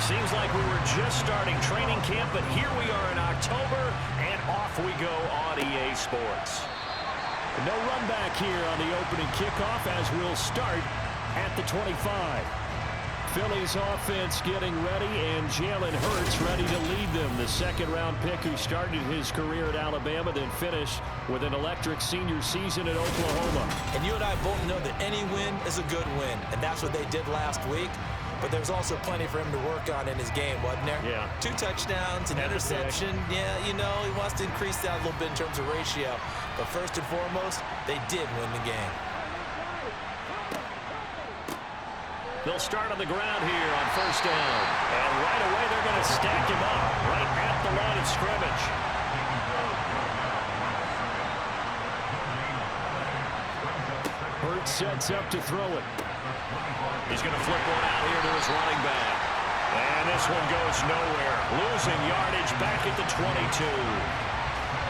Seems like we were just starting training camp, but here we are in October, and off we go on EA Sports. No run back here on the opening kickoff as we'll start at the 25. Phillies offense getting ready, and Jalen Hurts ready to lead them. The second-round pick who started his career at Alabama, then finished with an electric senior season at Oklahoma. And you and I both know that any win is a good win, and that's what they did last week. But there's also plenty for him to work on in his game, wasn't there? Yeah. 2 touchdowns, an interception. Yeah, you know, he wants to increase that a little bit in terms of ratio. But first and foremost, they did win the game. They'll start on the ground here on first down. And right away, they're going to stack him up right at the line of scrimmage. Hurts sets up to throw it. He's going to flip one out here to his running back. And this one goes nowhere. Losing yardage back at the 22.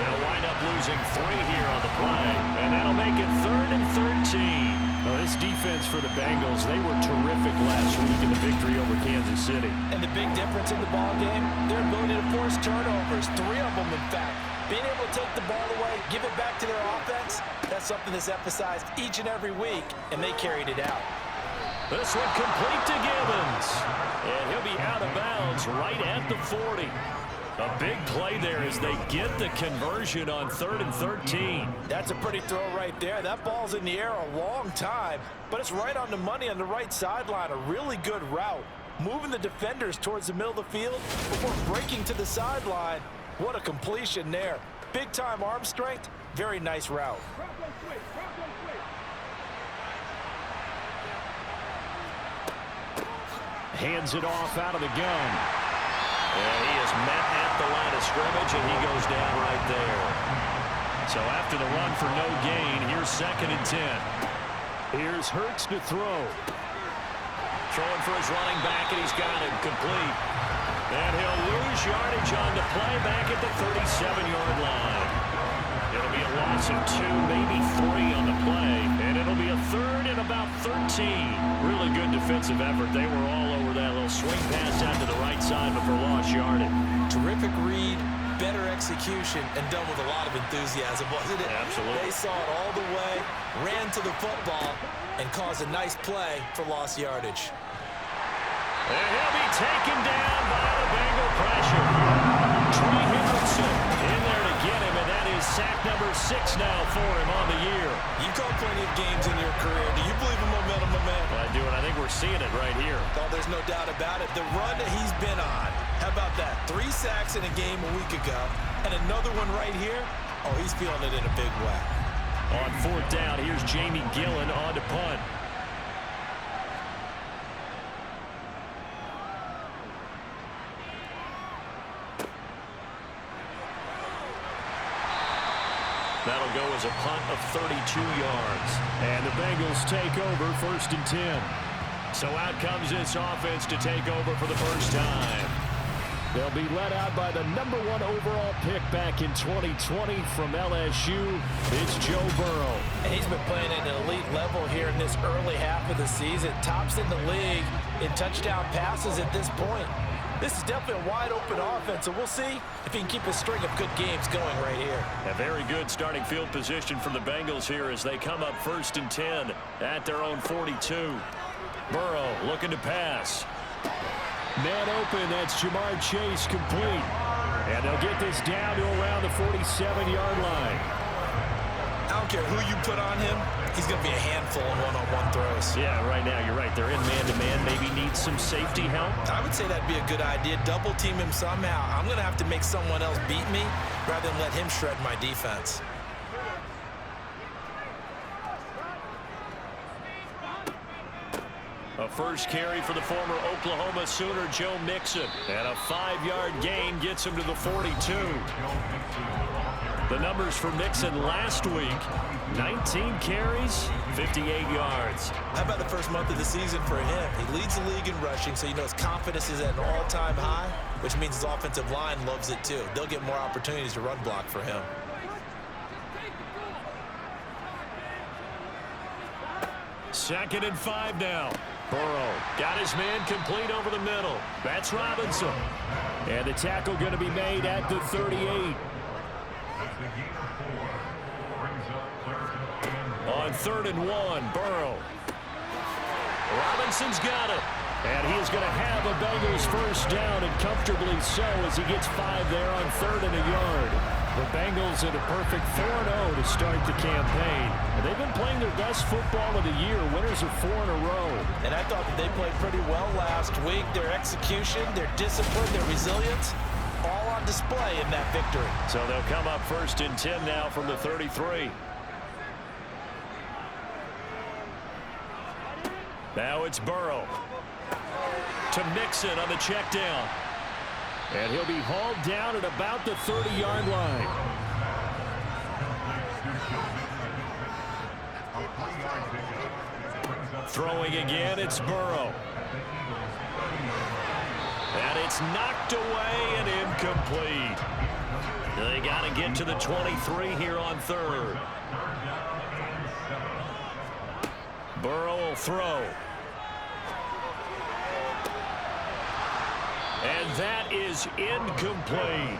They'll wind up losing 3 here on the play. And that'll make it 3rd and 13. Well, this defense for the Bengals, they were terrific last week in the victory over Kansas City. And the big difference in the ball game, their ability to force turnovers. 3 of them, in fact. Being able to take the ball away, give it back to their offense, that's something that's emphasized each and every week, and they carried it out. This one complete to Gibbons. And he'll be out of bounds right at the 40. A big play there as they get the conversion on 3rd and 13. That's a pretty throw right there. That ball's in the air a long time, but it's right on the money on the right sideline. A really good route. Moving the defenders towards the middle of the field before breaking to the sideline. What a completion there. Big-time arm strength. Very nice route. Hands it off out of the gun. And he is met at the line of scrimmage, and he goes down right there. So after the run for no gain, here's 2nd and 10. Here's Hurts to throw. Throwing for his running back, and he's got him complete. And he'll lose yardage on the play back at the 37-yard line. It'll be a loss of 2, maybe 3 on the play. And it'll be a 3rd and about 13. Really good defensive effort. They were all over that little swing pass out to the right side, but for lost yardage. Terrific read, better execution, and done with a lot of enthusiasm, wasn't it? Absolutely. They saw it all the way, ran to the football, and caused a nice play for lost yardage. And he'll be taken down by the Bengal pressure. Trey Hendrickson in there to get him, and that is sack number 6 now for him on the year. You've called plenty of games in your career. Do you believe in momentum, my man? I do, and I think we're seeing it right here. Oh, there's no doubt about it. The run that he's been on, how about that? 3 sacks in a game a week ago, and another one right here. Oh, he's feeling it in a big way. On 4th down, here's Jamie Gillen on to punt. That'll go as a punt of 32 yards. And the Bengals take over 1st and 10. So out comes this offense to take over for the first time. They'll be led out by the number 1 overall pick back in 2020 from LSU. It's Joe Burrow. And he's been playing at an elite level here in this early half of the season. Tops in the league in touchdown passes at this point. This is definitely a wide-open offense, and we'll see if he can keep a string of good games going right here. A very good starting field position from the Bengals here as they come up 1st and 10 at their own 42. Burrow looking to pass. Man open, that's Jamar Chase complete. And they'll get this down to around the 47-yard line. I don't care who you put on him, he's going to be a handful in one-on-one throws. Yeah, right now, you're right. They're in man-to-man. Maybe need some safety help. I would say that'd be a good idea. Double team him somehow. I'm going to have to make someone else beat me rather than let him shred my defense. A first carry for the former Oklahoma Sooner, Joe Mixon. And a 5-yard gain gets him to the 42. The numbers for Mixon last week, 19 carries, 58 yards. How about the first month of the season for him? He leads the league in rushing, so you know his confidence is at an all-time high, which means his offensive line loves it too. They'll get more opportunities to run block for him. Second and 5 now. Burrow got his man complete over the middle. That's Robinson. And the tackle going to be made at the 38. On 3rd and 1, Burrow. Robinson's got it. And he is going to have a Bengals first down, and comfortably so, as he gets 5 there on 3rd and a yard. The Bengals in a perfect 4-0 to start the campaign. And they've been playing their best football of the year. Winners of 4 in a row. And I thought that they played pretty well last week. Their execution, their discipline, their resilience, all on display in that victory. So they'll come up 1st and 10 now from the 33. Now it's Burrow to Mixon on the check down. And he'll be hauled down at about the 30-yard line. Throwing again, it's Burrow. And it's knocked away and incomplete. They got to get to the 23 here on 3rd. Burrow will throw. And that is incomplete.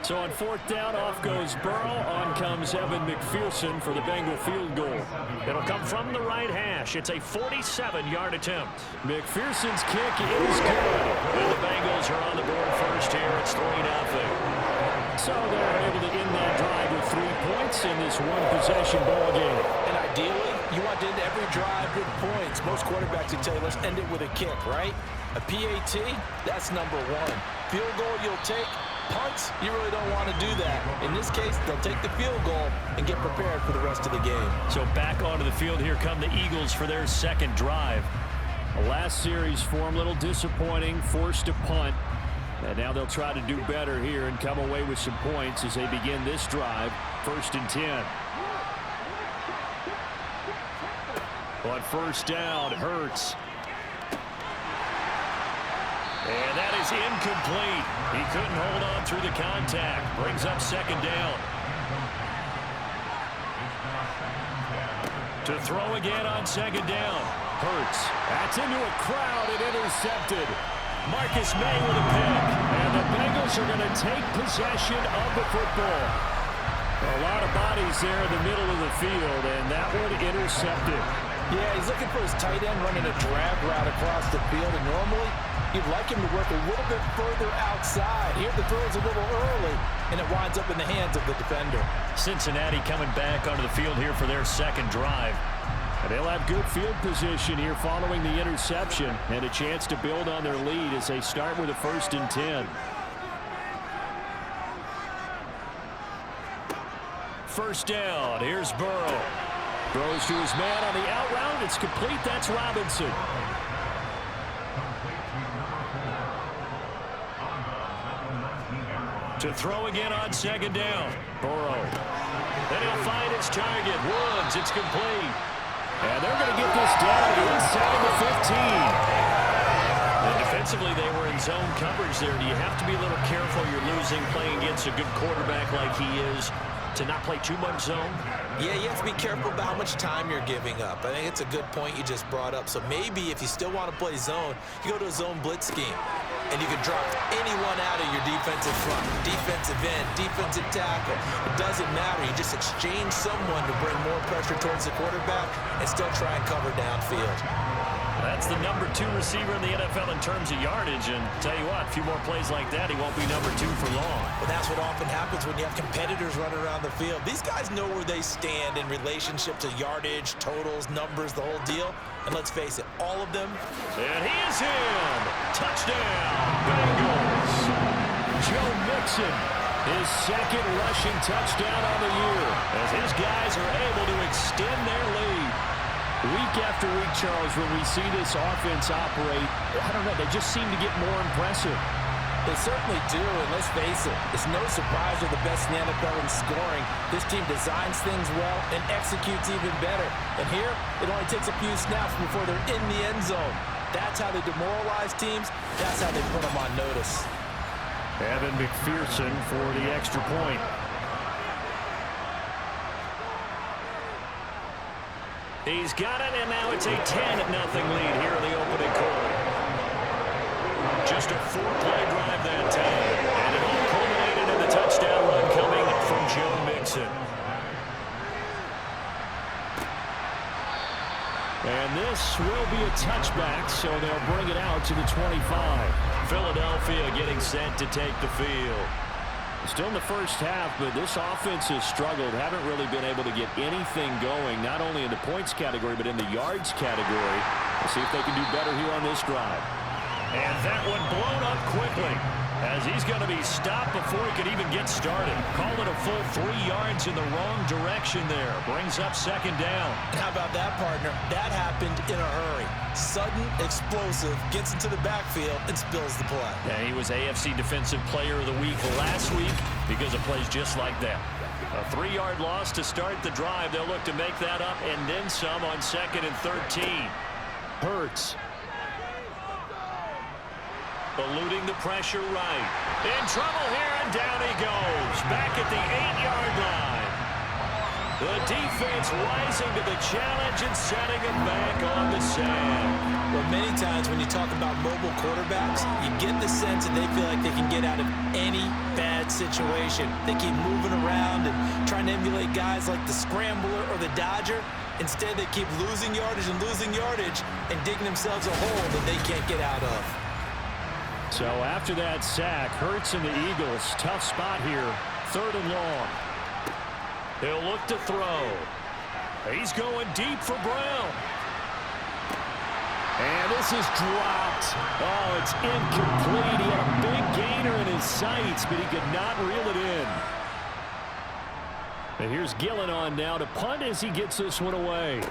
So on 4th down, off goes Burrow. On comes Evan McPherson for the Bengal field goal. It'll come from the right hash. It's a 47-yard attempt. McPherson's kick is good. And the Bengals are on the board first here. It's 3-0. So they're able to end that drive with 3 points in this one-possession ball game. And ideally, you want to end every drive with points. Most quarterbacks would tell you, let's end it with a kick, right? A PAT, that's number 1. Field goal you'll take. Punts, you really don't want to do that. In this case, they'll take the field goal and get prepared for the rest of the game. So back onto the field, here come the Eagles for their 2nd drive. The last series for them, a little disappointing, forced to punt. And now they'll try to do better here and come away with some points as they begin this drive, 1st and 10. On 1st down, Hurts. And that is incomplete. He couldn't hold on through the contact. Brings up 2nd down. To throw again on 2nd down. Hurts. That's into a crowd and intercepted. Marcus May with a pick. And the Bengals are going to take possession of the football. A lot of bodies there in the middle of the field, and that one intercepted. Yeah, he's looking for his tight end running a drag route across the field, and normally you'd like him to work a little bit further outside. Here the throw's a little early, and it winds up in the hands of the defender. Cincinnati coming back onto the field here for their 2nd drive. And they'll have good field position here following the interception and a chance to build on their lead as they start with a 1st and 10. 1st down. Here's Burrow. Throws to his man on the out route. It's complete. That's Robinson. To throw again on 2nd down. Burrow. Then he'll find his target. Woods. It's complete. And they're going to get this down inside the 15. And defensively, they were in zone coverage there. Do you have to be a little careful? You're losing playing against a good quarterback like he is to not play too much zone? Yeah, you have to be careful about how much time you're giving up. I think it's a good point you just brought up. So maybe if you still want to play zone, you go to a zone blitz scheme. And you can drop anyone out of your defensive front, defensive end, defensive tackle. It doesn't matter. You just exchange someone to bring more pressure towards the quarterback and still try and cover downfield. That's the number 2 receiver in the NFL in terms of yardage. And tell you what, a few more plays like that, he won't be number 2 for long. Well, that's what often happens when you have competitors running around the field. These guys know where they stand in relationship to yardage, totals, numbers, the whole deal. And let's face it, all of them. And he is in. Touchdown, Bengals. Joe Mixon, his 2nd rushing touchdown on the year, as his guys are able to extend their lead. Week after week, Charles, when we see this offense operate, I don't know, they just seem to get more impressive. They certainly do, and let's face it, it's no surprise they're the best in the NFL in scoring. This team designs things well and executes even better. And here, it only takes a few snaps before they're in the end zone. That's how they demoralize teams. That's how they put them on notice. Evan McPherson for the extra point. He's got it, and now it's a 10-0 lead here in the opening quarter. Just a 4-play drive that time, and it all culminated in the touchdown run coming from Joe Mixon. And this will be a touchback, so they'll bring it out to the 25. Philadelphia getting set to take the field. Still in the first half, but this offense has struggled. Haven't really been able to get anything going, not only in the points category, but in the yards category. We'll see if they can do better here on this drive. And that one blown up quickly, as he's going to be stopped before he could even get started. Call it a full 3 yards in the wrong direction there. Brings up second down. How about that, partner? That happened in a hurry. Sudden, explosive, gets into the backfield, and spills the play. Yeah, he was AFC Defensive Player of the Week last week because of plays just like that. A 3-yard loss to start the drive. They'll look to make that up and then some on 2nd and 13. Hurts. Eluding the pressure right. In trouble here, and down he goes. Back at the 8-yard line. The defense rising to the challenge and setting him back on the sand. Well, many times when you talk about mobile quarterbacks, you get the sense that they feel like they can get out of any bad situation. They keep moving around and trying to emulate guys like the Scrambler or the Dodger. Instead, they keep losing yardage and digging themselves a hole that they can't get out of. So after that sack, Hurts and the Eagles, tough spot here, 3rd and long. He'll look to throw. He's going deep for Brown. And this is dropped. Oh, it's incomplete. He had a big gainer in his sights, but he could not reel it in. And here's Gillen on now to punt as he gets this one away.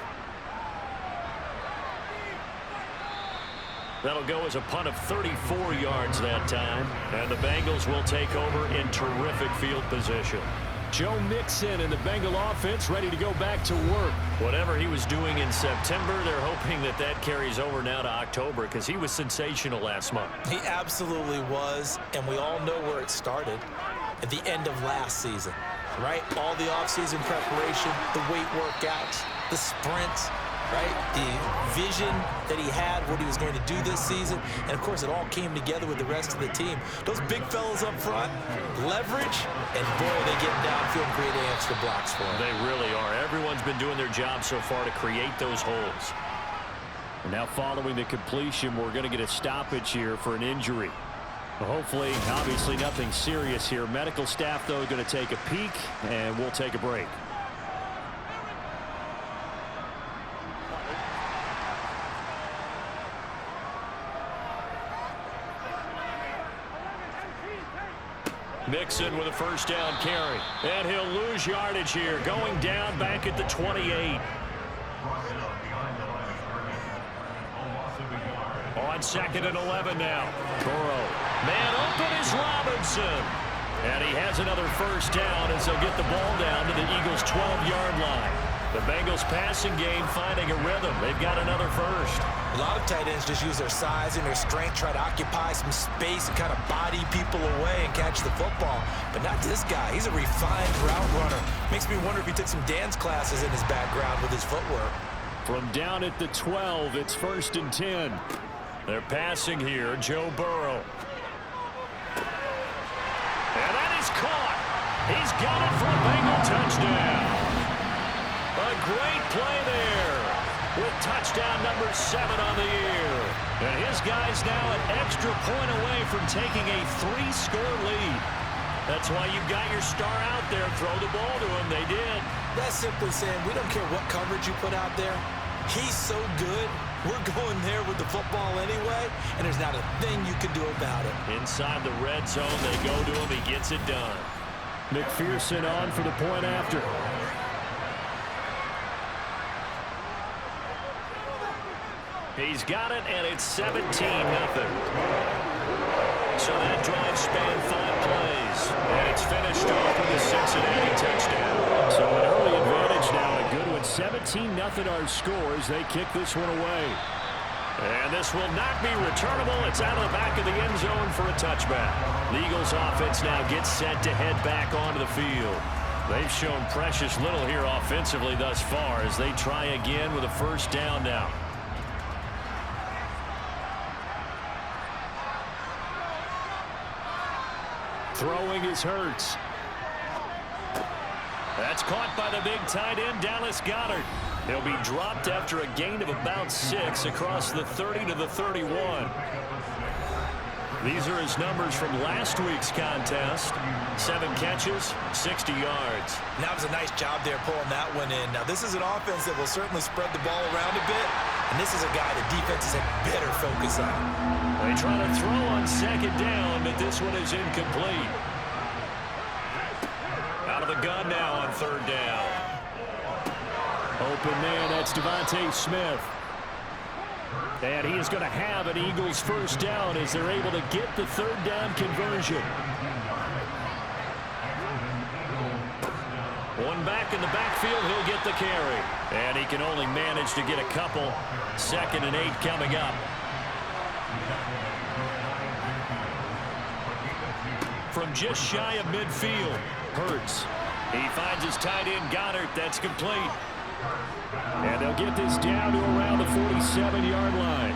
That'll go as a punt of 34 yards that time. And the Bengals will take over in terrific field position. Joe Mixon and the Bengal offense ready to go back to work. Whatever he was doing in September, they're hoping that that carries over now to October because he was sensational last month. He absolutely was, and we all know where it started at the end of last season, right? All the offseason preparation, the weight workouts, the sprints, right? The vision that he had, what he was going to do this season. And, of course, it all came together with the rest of the team. Those big fellas up front, leverage, and, boy, they get downfield and create extra blocks for them. They really are. Everyone's been doing their job so far to create those holes. And now following the completion, we're going to get a stoppage here for an injury. Well, hopefully, obviously, nothing serious here. Medical staff, though, going to take a peek, and we'll take a break. Mixon with a first down carry. And he'll lose yardage here. Going down back at the 28. On 2nd and 11 now. Burrow. Man open is Robinson. And he has another first down as they'll get the ball down to the Eagles' 12-yard line. The Bengals passing game finding a rhythm. They've got another first. A lot of tight ends just use their size and their strength, try to occupy some space and kind of body people away and catch the football. But not this guy. He's a refined route runner. Makes me wonder if he took some dance classes in his background with his footwork. From down at the 12, it's 1st and 10. They're passing here. Joe Burrow. And that is caught. He's got it for a Bengal touchdown. A great play there with touchdown number 7 on the year. And his guy's now an extra point away from taking a 3-score lead. That's why you've got your star out there. Throw the ball to him. They did. That's simply saying we don't care what coverage you put out there. He's so good. We're going there with the football anyway, and there's not a thing you can do about it. Inside the red zone, they go to him. He gets it done. McPherson on for the point after. He's got it, and it's 17-0. So that drive spanned 5 plays, and it's finished off with a Cincinnati touchdown. So an early advantage now, a good one. 17-0 our scores. They kick this one away. And this will not be returnable. It's out of the back of the end zone for a touchback. The Eagles offense now gets set to head back onto the field. They've shown precious little here offensively thus far as they try again with a first down now. Throwing is Hurts. That's caught by the big tight end, Dallas Goedert. He'll be dropped after a gain of about 6 across the 30 to the 31. These are his numbers from last week's contest. 7 catches, 60 yards. That was a nice job there pulling that one in. Now, this is an offense that will certainly spread the ball around a bit, and this is a guy the defenses had better focus on. They try to throw on second down, but this one is incomplete. Out of the gun now on third down. Open man, that's Devontae Smith. And he is going to have an Eagles first down as they're able to get the third down conversion. One back in the backfield, he'll get the carry. And he can only manage to get a couple. 2nd and 8 coming up. From just shy of midfield, Hurts. He finds his tight end, Goddard. That's complete. And they'll get this down to around the 47-yard line.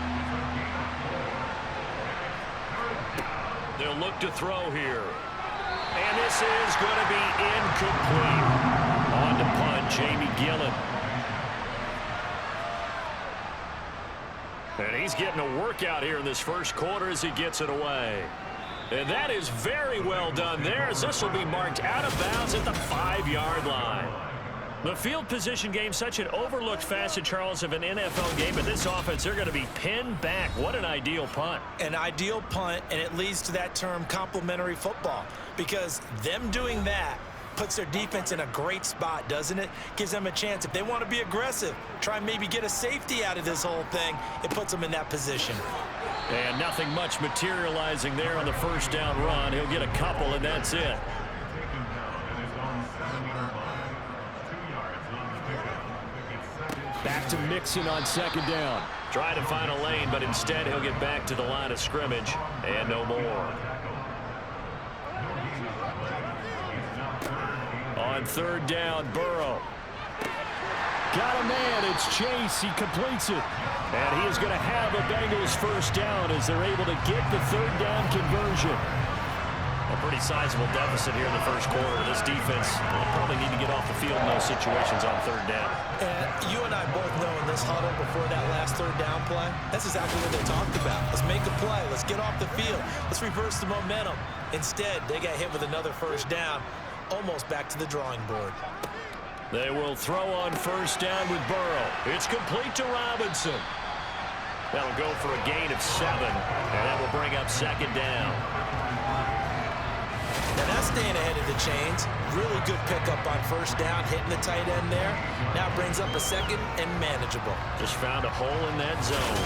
They'll look to throw here. And this is going to be incomplete. On to punt, Jamie Gillen. And he's getting a workout here in this first quarter as he gets it away. And that is very well done there, as this will be marked out of bounds at the 5-yard line. The field position game, such an overlooked facet, Charles, of an NFL game, but this offense, they're going to be pinned back. What an ideal punt. An ideal punt, and it leads to that term complementary football, because them doing that puts their defense in a great spot, doesn't it? Gives them a chance. If they want to be aggressive, try and maybe get a safety out of this whole thing, it puts them in that position. And nothing much materializing there on the first down run. He'll get a couple, and that's it. Back to Mixon on second down. Trying to find a lane, but instead he'll get back to the line of scrimmage and no more. On third down, Burrow. Got a man, it's Chase, he completes it. And he is going to have a Bengals first down as they're able to get the third down conversion. A pretty sizable deficit here in the first quarter. This defense will probably need to get off the field in those situations on third down. And you and I both know in this huddle before that last third down play, that's exactly what they talked about. Let's make a play. Let's get off the field. Let's reverse the momentum. Instead, they got hit with another first down, almost back to the drawing board. They will throw on first down with Burrow. It's complete to Robinson. That'll go for a gain of 7, and that will bring up second down. Now that's staying ahead of the chains. Really good pickup on first down, hitting the tight end there. Now brings up a second and manageable. Just found a hole in that zone.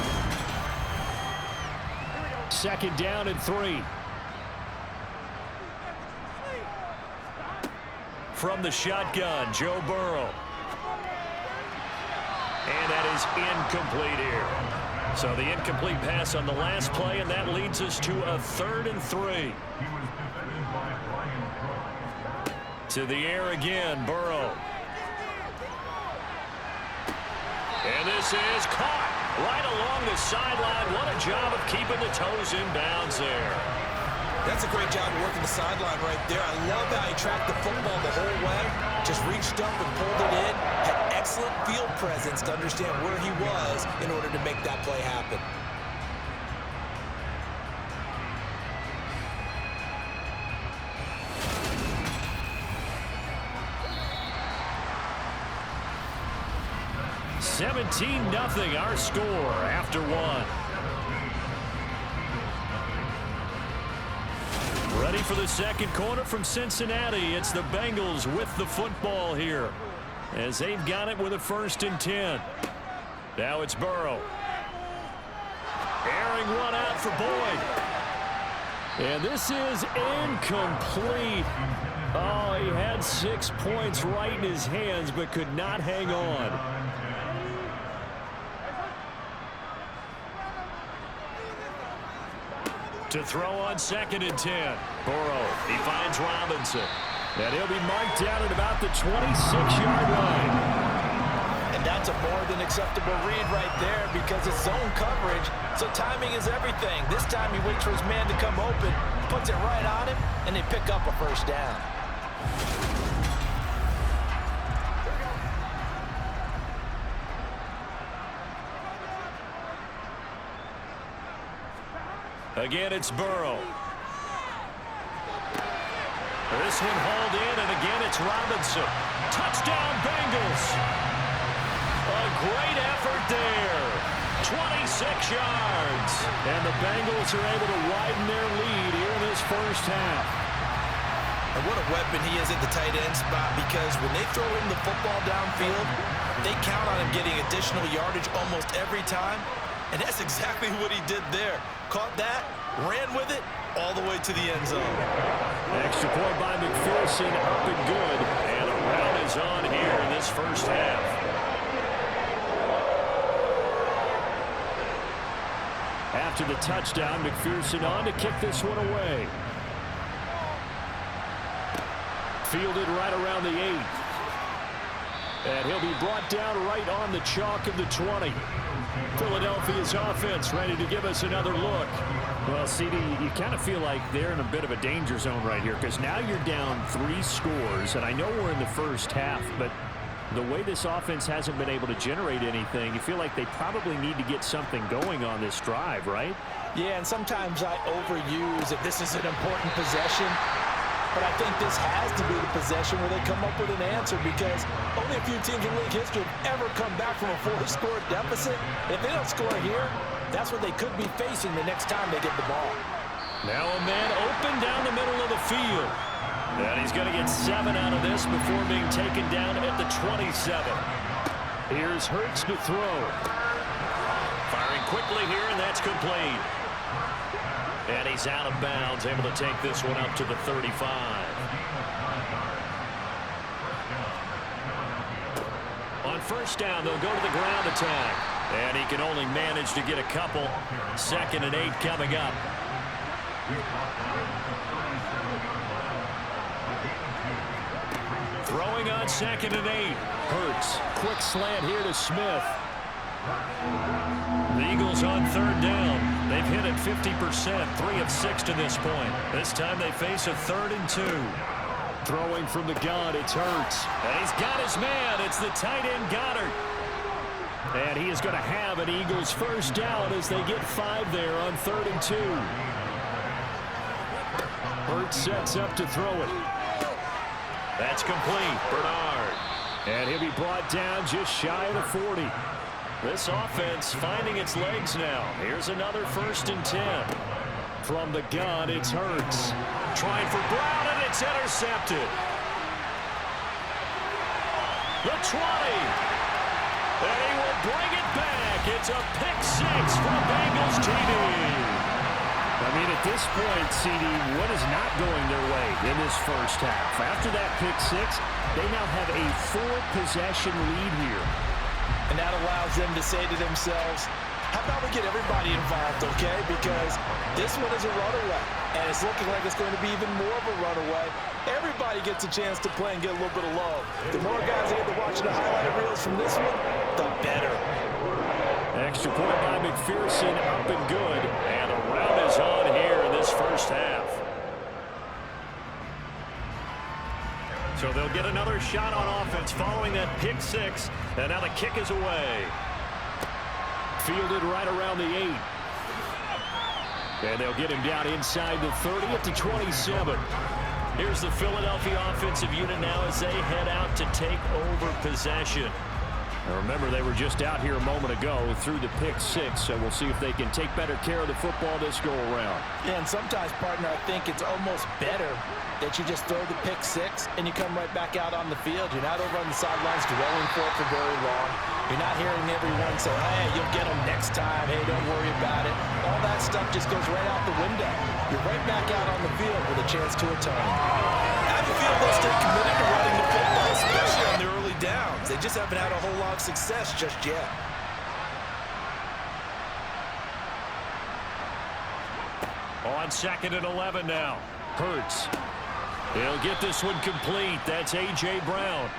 Second down and 3. From the shotgun, Joe Burrow. And that is incomplete here. So the incomplete pass on the last play, and that leads us to a 3rd and 3. To the air again, Burrow. And this is caught right along the sideline. What a job of keeping the toes in bounds there. That's a great job of working the sideline right there. I love how he tracked the football the whole way. Just reached up and pulled it in. Had excellent field presence to understand where he was in order to make that play happen. (17-0) our score after 1. Ready for the second quarter from Cincinnati. It's the Bengals with the football here as they've got it with a 1st and 10. Now it's Burrow. Airing one out for Boyd. And this is incomplete. Oh, he had 6 points right in his hands but could not hang on. To throw on 2nd and 10. Burrow, he finds Robinson. And he'll be marked down at about the 26-yard line. And that's a more than acceptable read right there because it's zone coverage, so timing is everything. This time he waits for his man to come open, puts it right on him, and they pick up a first down. Again, it's Burrow. This one hauled in, and again it's Robinson. Touchdown, Bengals. A great effort there. 26 yards. And the Bengals are able to widen their lead here in this first half. And what a weapon he is at the tight end spot, because when they throw him the football downfield, they count on him getting additional yardage almost every time. And that's exactly what he did there. Caught that, ran with it, all the way to the end zone. Extra point by McPherson, up and good. And a rout is on here in this first half. After the touchdown, McPherson on to kick this one away. Fielded right around the 8. And he'll be brought down right on the chalk of the 20. Philadelphia's offense ready to give us another look. Well, CD, you kind of feel like they're in a bit of a danger zone right here, because now you're down 3 scores, and I know we're in the first half, but the way this offense hasn't been able to generate anything, you feel like they probably need to get something going on this drive, right? Yeah, and sometimes I overuse if this is an important possession. But I think this has to be the possession where they come up with an answer, because only a few teams in league history have ever come back from a 4-score deficit. If they don't score here, that's what they could be facing the next time they get the ball. Now a man open down the middle of the field. And he's going to get 7 out of this before being taken down at the 27. Here's Hurts to throw. Firing quickly here, and that's complete. And he's out of bounds, able to take this one up to the 35. On first down, they'll go to the ground attack. And he can only manage to get a couple. 2nd and 8 coming up. Throwing on 2nd and 8. Hurts. Quick slant here to Smith. The Eagles on 3rd down. They've hit it 50%, 3 of 6 to this point. This time they face a 3rd and 2. Throwing from the gun, it's Hurts. And he's got his man. It's the tight end Goddard. And he is going to have an Eagles first down as they get 5 there on 3rd and 2. Hurts sets up to throw it. That's complete. Bernard. And he'll be brought down just shy of the 40. This offense finding its legs now. Here's another 1st and 10. From the gun, it's Hurts. Trying for Brown, and it's intercepted. The 20. And he will bring it back. It's a pick 6 from Bengals TD. I mean, at this point, CD, what is not going their way in this first half? After that pick 6, they now have a 4-possession lead here. And that allows them to say to themselves, how about we get everybody involved, okay? Because this one is a runaway, and it's looking like it's going to be even more of a runaway. Everybody gets a chance to play and get a little bit of love. The more guys able to watch the highlight reels from this one, the better. Extra point by McPherson, up and good. And a rout is on here in this first half. So they'll get another shot on offense following that pick 6. And now the kick is away. Fielded right around the 8. And they'll get him down inside the 30 at the 27. Here's the Philadelphia offensive unit now as they head out to take over possession. Now remember, they were just out here a moment ago through the pick 6, so we'll see if they can take better care of the football this go around. Yeah, and sometimes, partner, I think it's almost better that you just throw the pick 6 and you come right back out on the field. You're not over on the sidelines dwelling for it for very long. You're not hearing everyone say, hey, you'll get them next time. Hey, don't worry about it. All that stuff just goes right out the window. You're right back out on the field with a chance to atone. I feel they'll stay committed to running the football, especially on the early downs. They just haven't had a whole lot of success just yet. On 2nd and 11 now. Hurts. He'll get this one complete. That's A.J. Brown.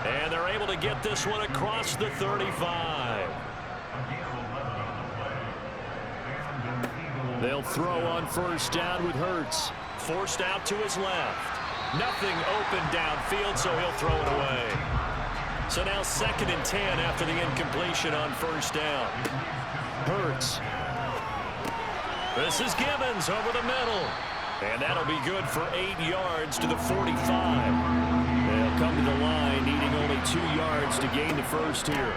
And they're able to get this one across the 35. They'll throw on first down with Hurts. Forced out to his left. Nothing open downfield, so he'll throw it away. So now 2nd and 10 after the incompletion on first down. Hurts. This is Gibbons over the middle. And that'll be good for 8 yards to the 45. They'll come to the line needing only 2 yards to gain the first here.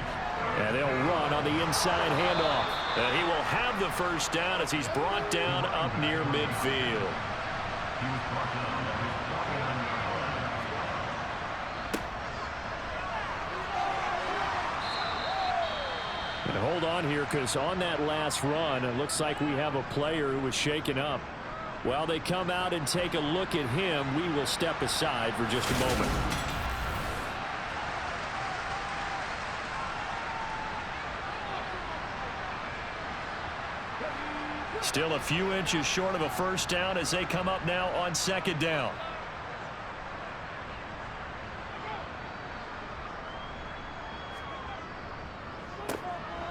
And they'll run on the inside handoff. And he will have the first down as he's brought down up near midfield. And hold on here, because on that last run, it looks like we have a player who was shaken up. While they come out and take a look at him, we will step aside for just a moment. Still a few inches short of a first down as they come up now on 2nd down.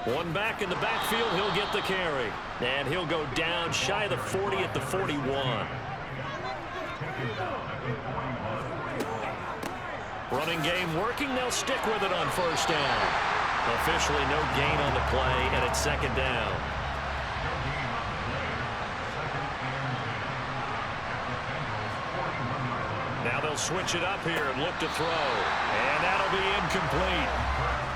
One back in the backfield, he'll get the carry. And he'll go down shy of the 40 at the 41. Running game working, they'll stick with it on first down. Officially no gain on the play, and it's 2nd down. Now they'll switch it up here and look to throw. And that'll be incomplete.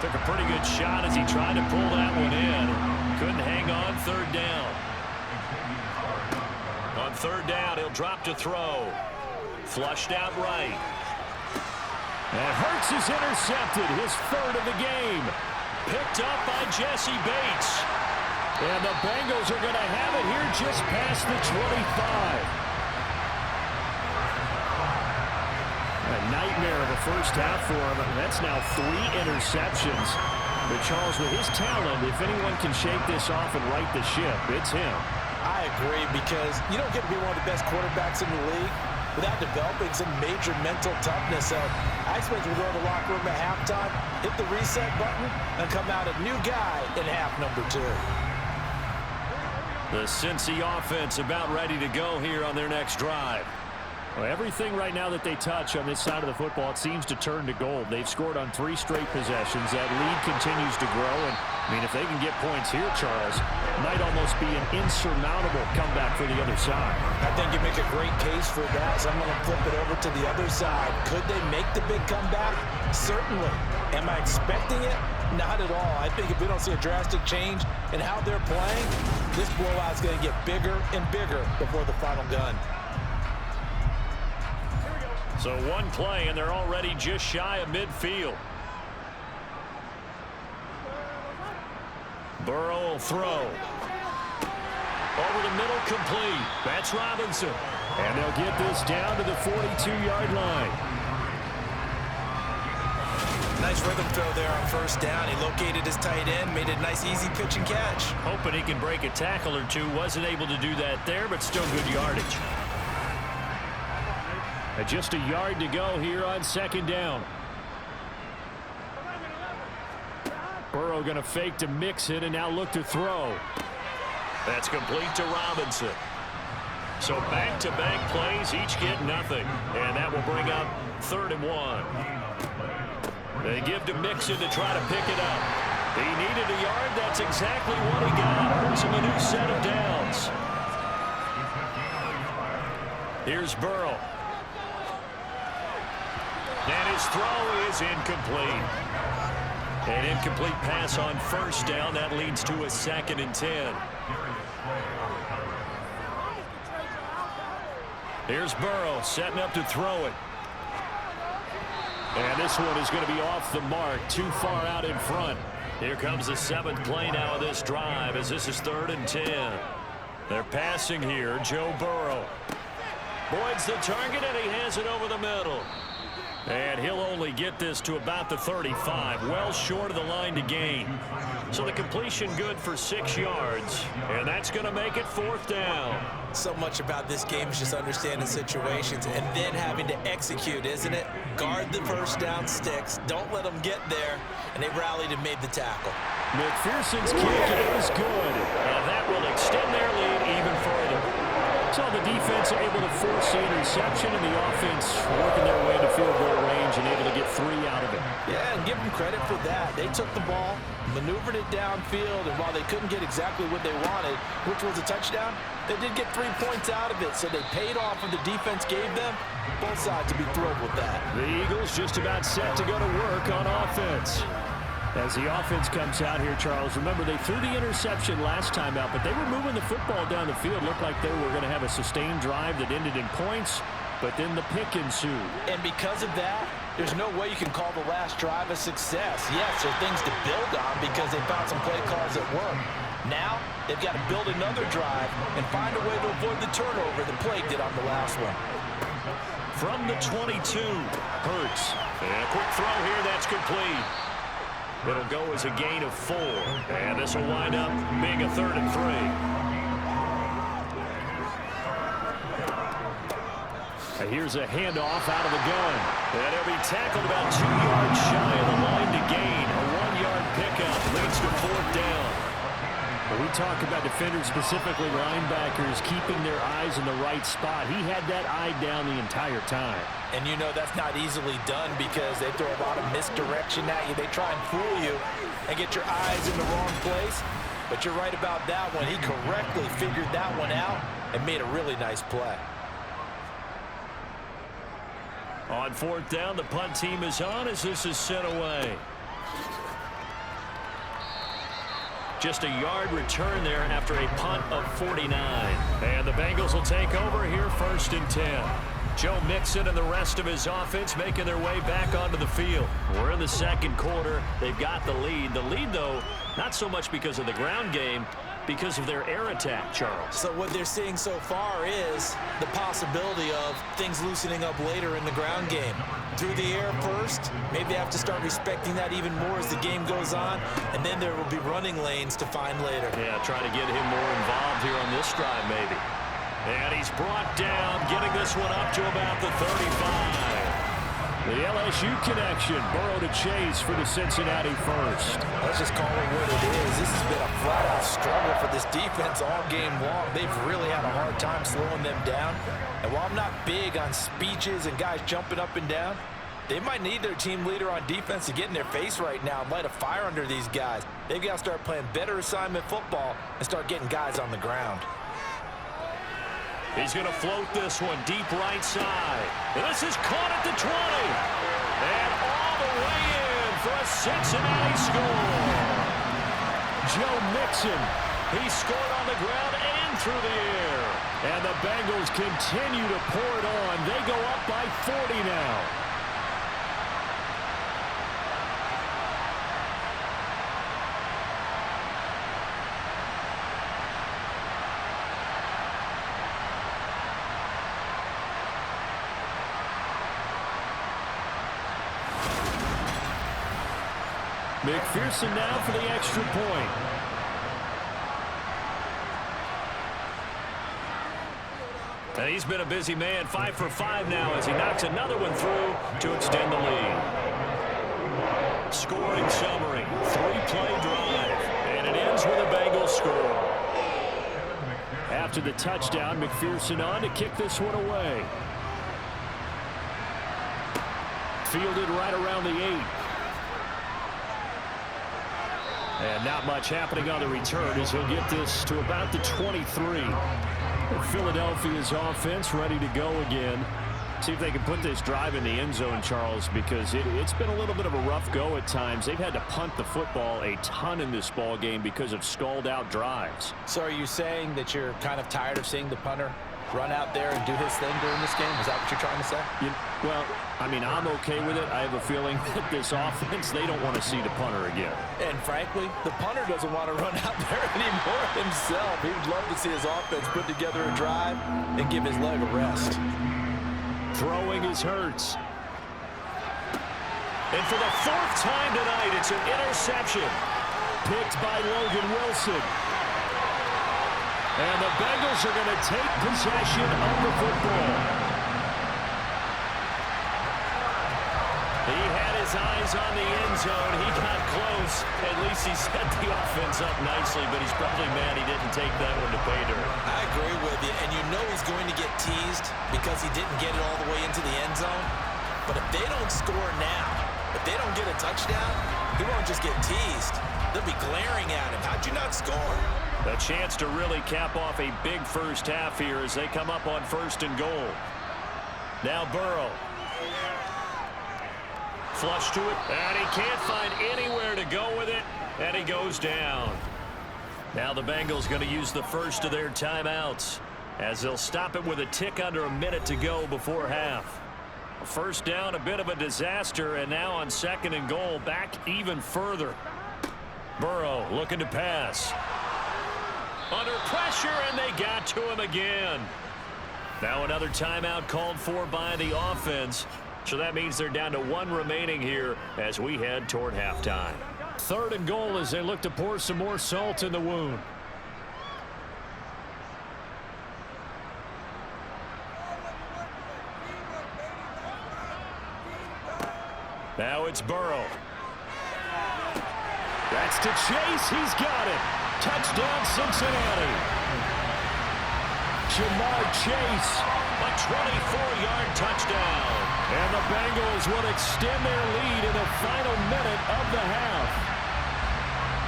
Took a pretty good shot as he tried to pull that one in. Couldn't hang on 3rd down. On 3rd down, he'll drop to throw. Flushed out right. And Hurts is intercepted. His 3rd of the game. Picked up by Jesse Bates. And the Bengals are going to have it here just past the 25. A nightmare of a first half for him. That's now 3 interceptions. But Charles, with his talent, if anyone can shake this off and right the ship, it's him. I agree, because you don't get to be one of the best quarterbacks in the league without developing some major mental toughness. So I expect we'll go to the locker room at halftime, hit the reset button, and come out a new guy in half number 2. The Cincy offense about ready to go here on their next drive. Well, everything right now that they touch on this side of the football, it seems to turn to gold. They've scored on 3 straight possessions. That lead continues to grow. And, I mean, if they can get points here, Charles, it might almost be an insurmountable comeback for the other side. I think you make a great case for that. So I'm going to flip it over to the other side. Could they make the big comeback? Certainly. Am I expecting it? Not at all. I think if we don't see a drastic change in how they're playing, this blowout's going to get bigger and bigger before the final gun. So one play, and they're already just shy of midfield. Burrow will throw. Over the middle, complete. That's Robinson. And they'll get this down to the 42-yard line. Nice rhythm throw there on first down. He located his tight end, made a nice easy pitch and catch. Hoping he can break a tackle or two. Wasn't able to do that there, but still good yardage. And just a yard to go here on 2nd down. Burrow going to fake to mix it and now look to throw. That's complete to Robinson. So back-to-back plays, each get nothing. And that will bring up 3rd and 1. They give to Mixon to try to pick it up. He needed a yard. That's exactly what he got. Brings him a new set of downs. Here's Burrow. And his throw is incomplete. An incomplete pass on first down. That leads to a 2nd and 10. Here's Burrow setting up to throw it. And this one is going to be off the mark, too far out in front. Here comes the 7th play now of this drive as this is 3rd and 10. They're passing here. Joe Burrow. Boyd's the target, and he has it over the middle. And he'll only get this to about the 35, well short of the line to gain. So the completion good for 6 yards, and that's going to make it 4th down. So much about this game is just understanding situations and then having to execute, isn't it? Guard the first down sticks, don't let them get there, and they rallied and made the tackle. McPherson's kick is good, and that will extend their lead even further. So the defense able to force the interception, and the offense working their way to field goal range and able to get 3 out of it. Yeah, and give them credit for that. They took the ball, maneuvered it downfield, and while they couldn't get exactly what they wanted, which was a touchdown, they did get 3 points out of it, so they paid off what the defense gave them. Both sides to be thrilled with that. The Eagles just about set to go to work on offense. As the offense comes out here, Charles, remember they threw the interception last time out, but they were moving the football down the field. Looked like they were going to have a sustained drive that ended in points, but then the pick ensued. And because of that, there's no way you can call the last drive a success. Yes, there are things to build on because they found some play calls that work. Now, they've got to build another drive and find a way to avoid the turnover that plagued it on the last one. From the 22, Hurts. And a quick throw here, that's complete. It'll go as a gain of 4, and this will wind up being a 3rd and 3. Here's a handoff out of the gun. And he'll be tackled about 2 yards shy of the line to gain. A 1-yard pickup leads to 4th down. When we talk about defenders, specifically linebackers, keeping their eyes in the right spot, he had that eye down the entire time. And you know that's not easily done because they throw a lot of misdirection at you. They try and fool you and get your eyes in the wrong place. But you're right about that one. He correctly figured that one out and made a really nice play. On 4th down, the punt team is on as this is sent away. Just a yard return there after a punt of 49. And the Bengals will take over here 1st and 10. Joe Mixon and the rest of his offense making their way back onto the field. We're in the 2nd quarter. They've got the lead. The lead, though, not so much because of the ground game, because of their air attack, Charles. So what they're seeing so far is the possibility of things loosening up later in the ground game. Through the air first, maybe they have to start respecting that even more as the game goes on, and then there will be running lanes to find later. Yeah, try to get him more involved here on this drive, maybe. And he's brought down, getting this one up to about the 35. The LSU connection, Burrow to Chase for the Cincinnati first. Let's just call it what it is. This has been a flat-out struggle for this defense all game long. They've really had a hard time slowing them down. And while I'm not big on speeches and guys jumping up and down, they might need their team leader on defense to get in their face right now and light a fire under these guys. They've got to start playing better assignment football and start getting guys on the ground. He's going to float this one deep right side. And this is caught at the 20. And all the way in for a Cincinnati score. Joe Mixon, he scored on the ground and through the air. And the Bengals continue to pour it on. They go up by 40 now. McPherson now for the extra point. And he's been a busy man, 5 for 5 now as he knocks another one through to extend the lead. Scoring summary, 3-play drive, and it ends with a Bengals score. After the touchdown, McPherson on to kick this one away. Fielded right around the 8. And not much happening on the return as he'll get this to about the 23. Philadelphia's offense ready to go again. See if they can put this drive in the end zone, Charles, because it's been a little bit of a rough go at times. They've had to punt the football a ton in this ball game because of stalled-out drives. So are you saying that you're kind of tired of seeing the punter run out there and do his thing during this game? Is that what you're trying to say? Well, I mean, I'm okay with it. I have a feeling that this offense, they don't want to see the punter again. And frankly, the punter doesn't want to run out there anymore himself. He would love to see his offense put together a drive and give his leg a rest. Throwing is Hurts. And for the fourth time tonight, it's an interception. Picked by Logan Wilson. And the Bengals are going to take possession of the football. He had his eyes on the end zone. He got close. At least he set the offense up nicely, but he's probably mad he didn't take that one to pay dirt. I agree with you, and you know he's going to get teased because he didn't get it all the way into the end zone. But if they don't score now, if they don't get a touchdown, he won't just get teased. They'll be glaring at him. How'd you not score? A chance to really cap off a big first half here as they come up on 1st and goal. Now Burrow. Flush to it, and he can't find anywhere to go with it, and he goes down. Now the Bengals going to use the first of their timeouts as they'll stop it with a tick under a minute to go before half. First down, a bit of a disaster, and now on 2nd and goal, back even further. Burrow looking to pass. Under pressure, and they got to him again. Now another timeout called for by the offense. So that means they're down to 1 remaining here as we head toward halftime. 3rd and goal as they look to pour some more salt in the wound. Now it's Burrow. That's to Chase. He's got it. Touchdown, Cincinnati. Jamar Chase, a 24-yard touchdown. And the Bengals will extend their lead in the final minute of the half.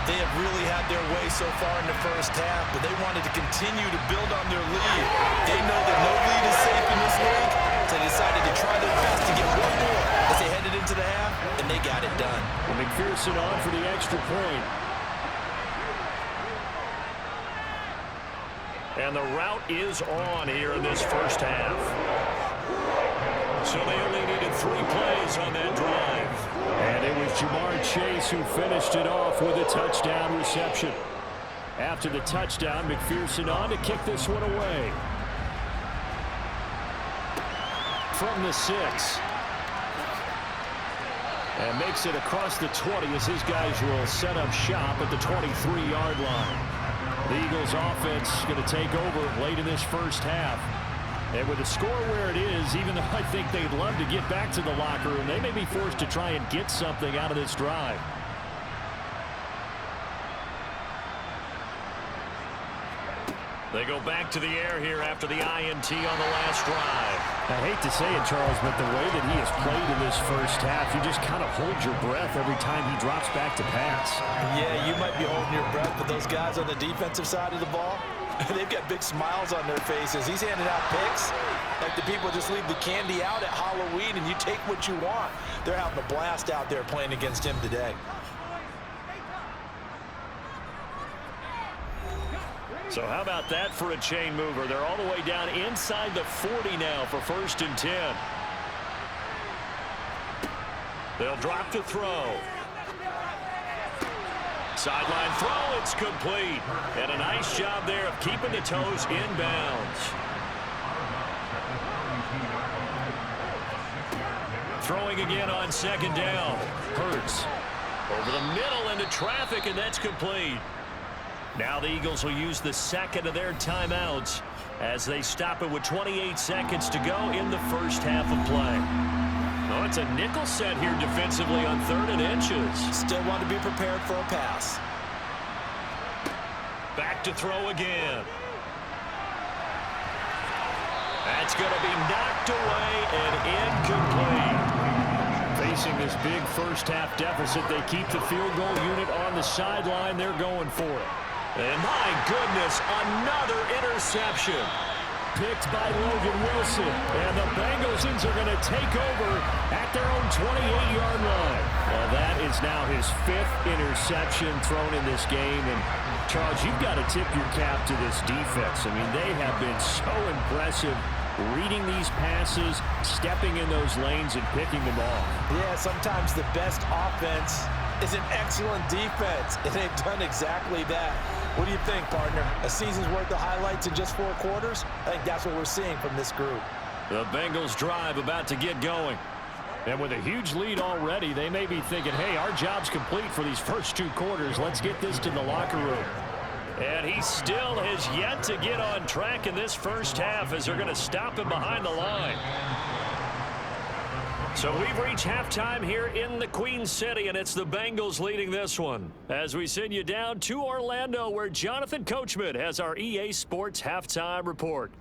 They have really had their way so far in the first half, but they wanted to continue to build on their lead. They know that no lead is safe in this league, so they decided to try their best to get one more as they headed into the half, and they got it done. Well, McPherson on for the extra point. And the route is on here in this first half. So they only needed 3 plays on that drive. And it was Jamar Chase who finished it off with a touchdown reception. After the touchdown, McPherson on to kick this one away. From the 6. And makes it across the 20 as his guys will set up shop at the 23-yard line. The Eagles offense going to take over late in this first half. And with the score where it is, even though I think they'd love to get back to the locker room, they may be forced to try and get something out of this drive. They go back to the air here after the INT on the last drive. I hate to say it, Charles, but the way that he has played in this first half, you just kind of hold your breath every time he drops back to pass. Yeah, you might be holding your breath, but those guys on the defensive side of the ball, they've got big smiles on their faces. He's handing out picks like the people just leave the candy out at Halloween and you take what you want. They're having a blast out there playing against him today. So how about that for a chain mover? They're all the way down inside the 40 now for 1st and 10. They'll drop to throw. Sideline throw, it's complete. And a nice job there of keeping the toes inbounds. Throwing again on 2nd down. Hurts. Over the middle into traffic, and that's complete. Now the Eagles will use the 2nd of their timeouts as they stop it with 28 seconds to go in the first half of play. Oh, it's a nickel set here defensively on 3rd and inches. Still want to be prepared for a pass. Back to throw again. That's going to be knocked away and incomplete. Facing this big first half deficit, they keep the field goal unit on the sideline. They're going for it. And my goodness, another interception. Picked by Logan Wilson. And the Bengals are going to take over at their own 28-yard line. Well, that is now his 5th interception thrown in this game. And, Charles, you've got to tip your cap to this defense. I mean, they have been so impressive reading these passes, stepping in those lanes, and picking them off. Yeah, sometimes the best offense is an excellent defense, and they've done exactly that. What do you think, partner? A season's worth of highlights in just 4 quarters? I think that's what we're seeing from this group. The Bengals drive about to get going. And with a huge lead already, they may be thinking, hey, our job's complete for these first 2 quarters. Let's get this to the locker room. And he still has yet to get on track in this first half as they're going to stop him behind the line. So we've reached halftime here in the Queen City, and it's the Bengals leading this one. As we send you down to Orlando, where Jonathan Coachman has our EA Sports Halftime Report.